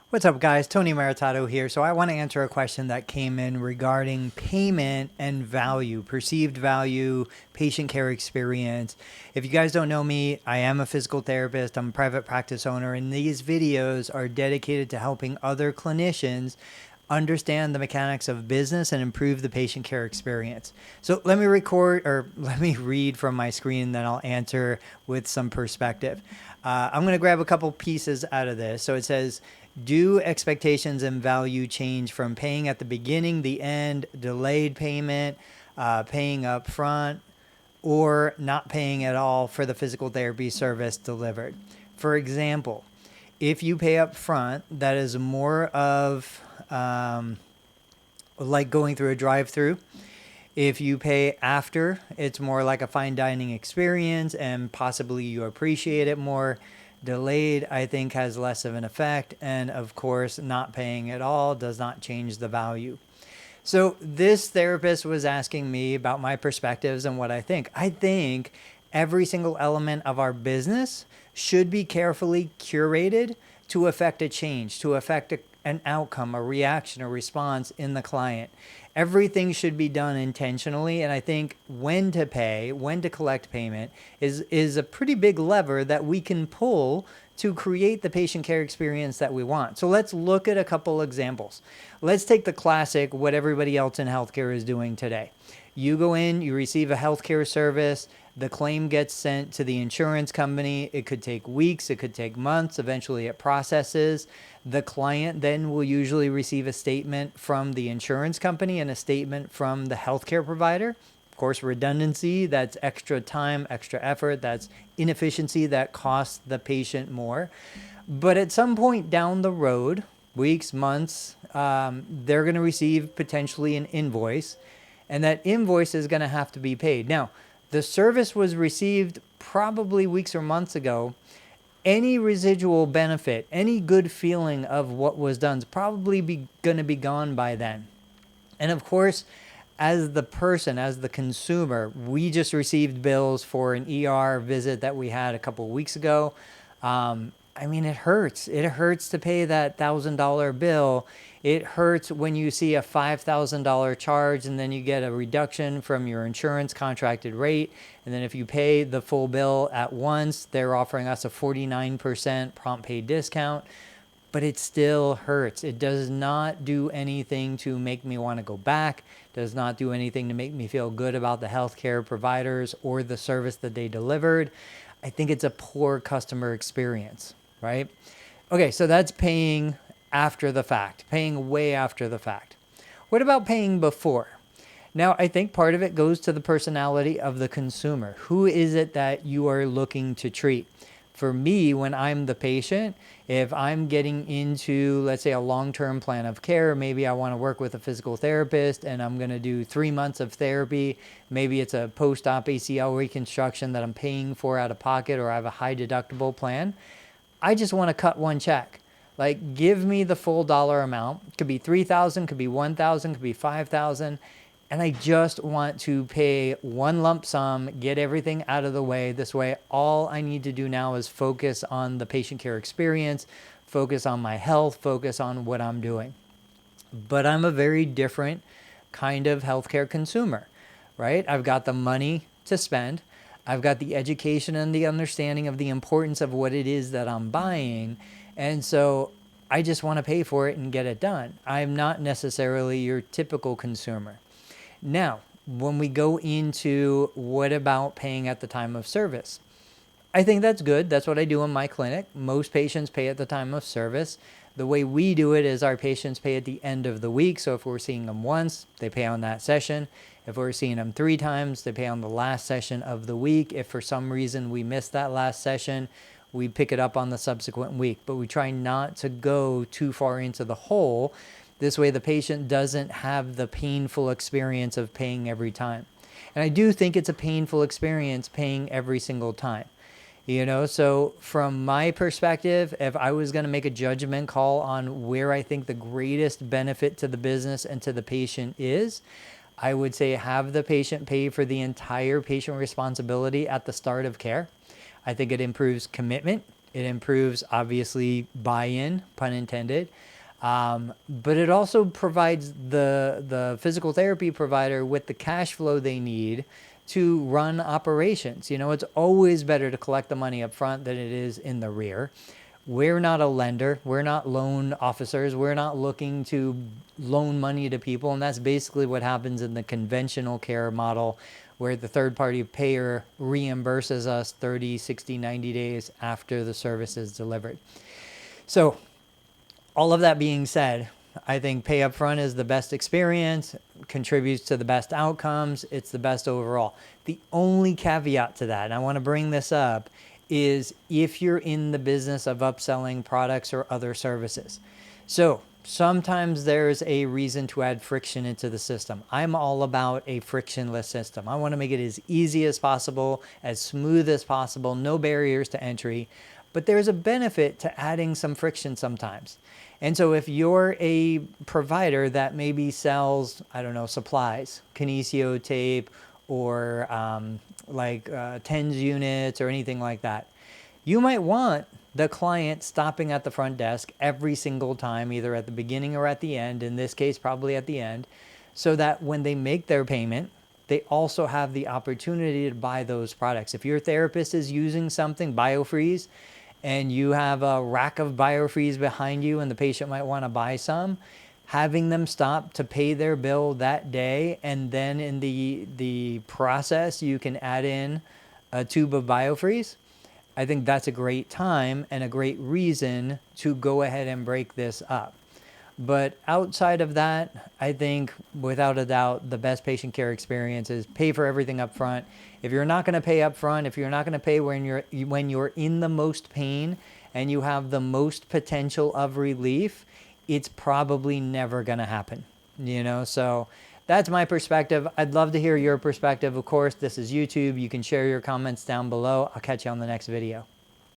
What's up, guys? Tony Maritato here. So I want to answer a question that came in regarding payment and value, perceived value, patient care experience. If you guys don't know me, I am a physical therapist. I'm a private practice owner, and these videos are dedicated to helping other clinicians understand the mechanics of business and improve the patient care experience. So let me read from my screen, then I'll answer with some perspective. I'm going to grab a couple pieces out of this. So it says, do expectations and value change from paying at the beginning, the end, delayed payment, paying up front, or not paying at all for the physical therapy service delivered? For example, if you pay up front, that is more of like going through a drive-through. If you pay after, it's more like a fine dining experience and possibly you appreciate it more. Delayed, I think, has less of an effect. And of course, not paying at all does not change the value. So this therapist was asking me about my perspectives and what I think. I think every single element of our business should be carefully curated to affect a change, to affect an outcome, a reaction, a response in the client. Everything should be done intentionally, and I think when to pay, when to collect payment is a pretty big lever that we can pull to create the patient care experience that we want. So let's look at a couple examples. Let's take the classic, what everybody else in healthcare is doing today. You go in, you receive a healthcare service, the claim gets sent to the insurance company. It could take weeks, it could take months. Eventually it processes. The client then will usually receive a statement from the insurance company and a statement from the healthcare provider. Of course, redundancy, that's extra time, extra effort, that's inefficiency that costs the patient more. But at some point down the road, weeks, months, they're going to receive potentially an invoice, and that invoice is going to have to be paid. Now, the service was received probably weeks or months ago. Any residual benefit, any good feeling of what was done is probably going to be gone by then. And of course, as the person, as the consumer, we just received bills for an ER visit that we had a couple of weeks ago. I mean, it hurts. It hurts to pay that $1,000 bill. It hurts when you see a $5,000 charge and then you get a reduction from your insurance contracted rate. And then if you pay the full bill at once, they're offering us a 49% prompt pay discount. But it still hurts. It does not do anything to make me want to go back. Does not do anything to make me feel good about the healthcare providers or the service that they delivered. I think it's a poor customer experience, right? Okay, so that's paying after the fact, paying way after the fact. What about paying before? Now, I think part of it goes to the personality of the consumer. Who is it that you are looking to treat? For me, when I'm the patient, if I'm getting into, let's say, a long-term plan of care, maybe I want to work with a physical therapist and I'm going to do 3 months of therapy. Maybe it's a post-op ACL reconstruction that I'm paying for out of pocket, or I have a high deductible plan. I just want to cut one check. Like, give me the full dollar amount. It could be $3,000, could be $1,000, could be $5,000. And I just want to pay one lump sum, get everything out of the way. This way, all I need to do now is focus on the patient care experience, focus on my health, focus on what I'm doing. But I'm a very different kind of healthcare consumer, right? I've got the money to spend. I've got the education and the understanding of the importance of what it is that I'm buying. And so I just want to pay for it and get it done. I'm not necessarily your typical consumer. Now, when we go into what about paying at the time of service? I think that's good. That's what I do in my clinic. Most patients pay at the time of service. The way we do it is our patients pay at the end of the week. So if we're seeing them once, they pay on that session. If we're seeing them 3 times, they pay on the last session of the week. If for some reason we missed that last session, we pick it up on the subsequent week. But we try not to go too far into the hole. This way the patient doesn't have the painful experience of paying every time. And I do think it's a painful experience paying every single time. So from my perspective, if I was going to make a judgment call on where I think the greatest benefit to the business and to the patient is, I would say have the patient pay for the entire patient responsibility at the start of care. I think it improves commitment. It improves, obviously, buy-in, pun intended. But it also provides the physical therapy provider with the cash flow they need to run operations. You know, it's always better to collect the money up front than it is in the rear. We're not a lender. We're not loan officers. We're not looking to loan money to people. And that's basically what happens in the conventional care model, where the third-party payer reimburses us 30, 60, 90 days after the service is delivered. So all of that being said, I think pay up front is the best experience, contributes to the best outcomes. It's the best overall. The only caveat to that, and I want to bring this up, is if you're in the business of upselling products or other services. So sometimes there's a reason to add friction into the system. I'm all about a frictionless system. I want to make it as easy as possible, as smooth as possible, no barriers to entry. But there's a benefit to adding some friction sometimes. And so if you're a provider that maybe sells, I don't know, supplies, kinesio tape, or TENS units or anything like that, you might want the client stopping at the front desk every single time, either at the beginning or at the end, in this case, probably at the end, so that when they make their payment, they also have the opportunity to buy those products. If your therapist is using something, BioFreeze, and you have a rack of BioFreeze behind you and the patient might want to buy some, having them stop to pay their bill that day, and then in the process you can add in a tube of BioFreeze, I think that's a great time and a great reason to go ahead and break this up. But outside of that, I think without a doubt, the best patient care experience is pay for everything up front. If you're not going to pay up front, if you're not going to pay when you're in the most pain and you have the most potential of relief, it's probably never going to happen, you know? So that's my perspective. I'd love to hear your perspective. Of course, this is YouTube. You can share your comments down below. I'll catch you on the next video.